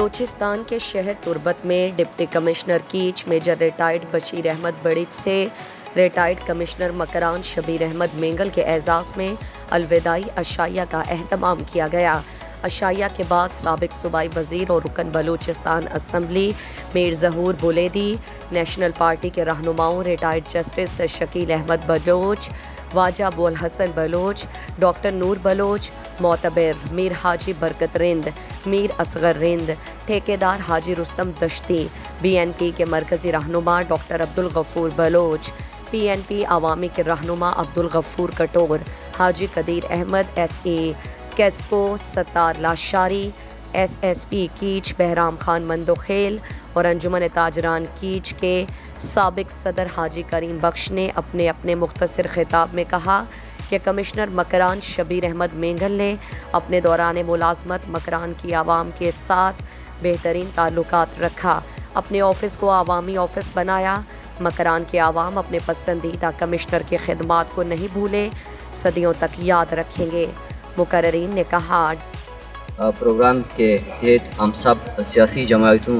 بلوچستان کے شہر تربت میں deputy commissioner Kech major retired Bashir Ahmed Barach سے ریٹائرڈ کمشنر مکران شبیر احمد مینگل کے اعزاز میں الوداعی عشائیہ کا اہتمام کیا گیا۔ عشائیہ کے بعد سابق صوبائی وزیر اور رکن بلوچستان اسمبلی میر ظہور بولیدی، نیشنل پارٹی کے رہنماؤں ریٹائرڈ جسٹس شکیل احمد بلوچ، واجہ ابو الحسن بلوچ، ڈاکٹر نور بلوچ، معتبر میر حاجی برکت رند، میر اصغر رند، ٹھیکیدار Haji Rustam Dashti, B N P کے مرکزی رہنما doctor Abdul Ghafoor Baloch, P N P Awami کے رہنما عبدالغفور کٹور، حاجی قدیر احمد ایس اے کیسپو، Sattar Lashari, S S P Kech Bahram Khan Mandokhel اور انجمن تاجران کیچ کے سابق صدر حاجی کریم بخش نے اپنے اپنے مختصر خطاب میں کہا کہ کمشنر مکران شبیر احمد مینگل نے اپنے دوران ملازمت مکران کی عوام کے ساتھ بہترین تعلقات رکھا، اپنے آفس کو عوامی آفس بنایا۔ مکران کے عوام اپنے پسندیدہ کمشنر کی خدمات کو نہیں بھولے، صدیوں تک یاد رکھیں گے۔ مقررین نے کہا پروگرام کے تحت ہم سب سیاسی جماعتوں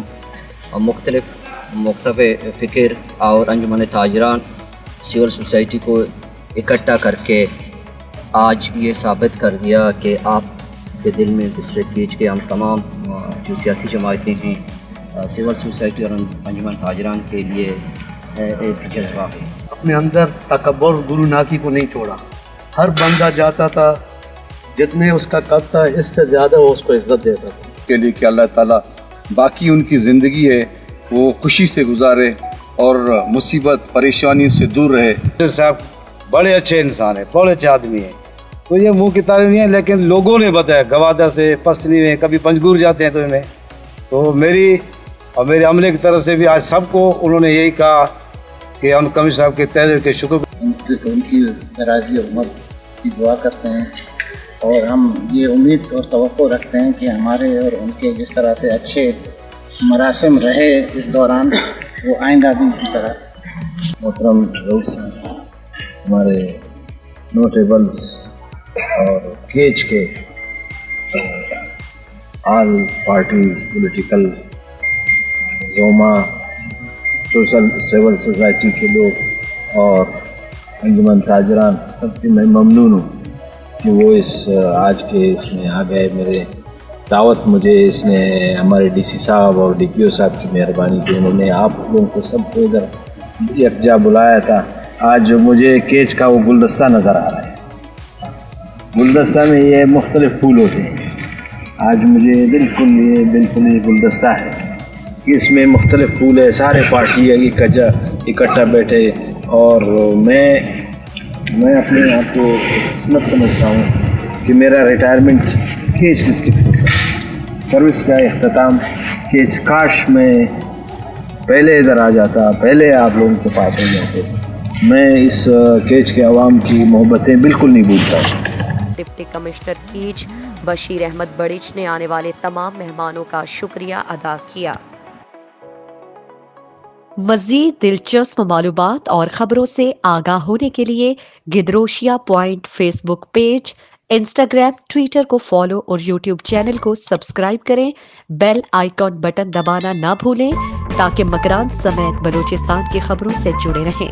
مختلف فکر اور انجمن تاجران سول سوسائٹی کو اکٹھا کر کے آج یہ ثابت کر دیا کہ آپ کے دل میں ڈسٹرکٹ کیچ کے ہم تمام جو سیاسی جماعتیں ہیں سول سوسائٹی اور انجمن تاجران کے لیے ایک جذبہ ہے۔ اپنے اندر تکبر گرو ناکی کو نہیں چھوڑا، ہر بندہ جاتا تھا جتنے اس کا قد تھا اس سے زیادہ وہ اس کو عزت دیتا تھا کے لیے کہ اللہ تعالیٰ باقی ان کی زندگی ہے وہ خوشی سے گزارے اور مصیبت پریشانی سے دور رہے۔ صاحب بڑے اچھے انسان ہیں، بڑے اچھے آدمی ہیں، تو یہ منہ کی تعریف نہیں ہے، لیکن لوگوں نے بتایا گوادر سے پستنی میں کبھی پنجگور جاتے ہیں تو میں تو میری اور میرے عملے کی طرف سے بھی آج سب کو انہوں نے یہی کہا کہ ہم کمشنر صاحب کے تہہ دل کے شکر ان کی دراز عمر کی دعا کرتے ہیں اور ہم یہ امید اور توقع رکھتے ہیں کہ ہمارے اور ان کے جس طرح سے اچھے مراسم رہے اس دوران وہ آئندہ بھی اسی طرح۔ محترم ہمارے نوٹیبلز اور کیچ کے all parties political زوما civil society کے لوگ اور انجمن تاجران سب کی میں ممنون ہوں کہ وہ آج کے اس میں آ گئے۔ میرے دعوت مجھے اس نے ہمارے ڈی سی صاحب اور ڈی پی او صاحب کی مہربانی کی، انہوں نے آپ لوگوں کو سب کو ادھر یکجا بلایا تھا۔ آج مجھے کیچ کا وہ گلدستہ نظر آ رہا ہے، گلدستہ میں یہ مختلف پھول ہوتے ہیں، آج مجھے بالکل یہ گلدستہ ہے کہ اس میں مختلف پھول ہے، سارے پارٹی اکٹھا بیٹھے اور میں اپنے آپ کو قسمت سمجھتا ہوں کہ میرا ریٹائرمنٹ کیچ ڈسٹرکٹ سے تھا، سروس کا اختتام کیچ، کاش میں پہلے ادھر آ جاتا، پہلے آپ لوگوں کے پاس ہو جاتے۔ میں اس کیچ کے عوام کی محبتیں بالکل نہیں بھولتا۔ ڈپٹی کمشنر کیچ بشیر احمد بڑچ نے آنے والے تمام مہمانوں کا شکریہ ادا کیا۔ مزید دلچسپ معلومات اور خبروں سے آگاہ ہونے کے لیے Gedrosia point Facebook page, Instagram, Twitter کو فالو اور یوٹیوب چینل کو سبسکرائب کریں۔ بیل آئیکن بٹن دبانا نہ بھولیں تاکہ مکران سمیت بلوچستان کی خبروں سے جڑے رہیں۔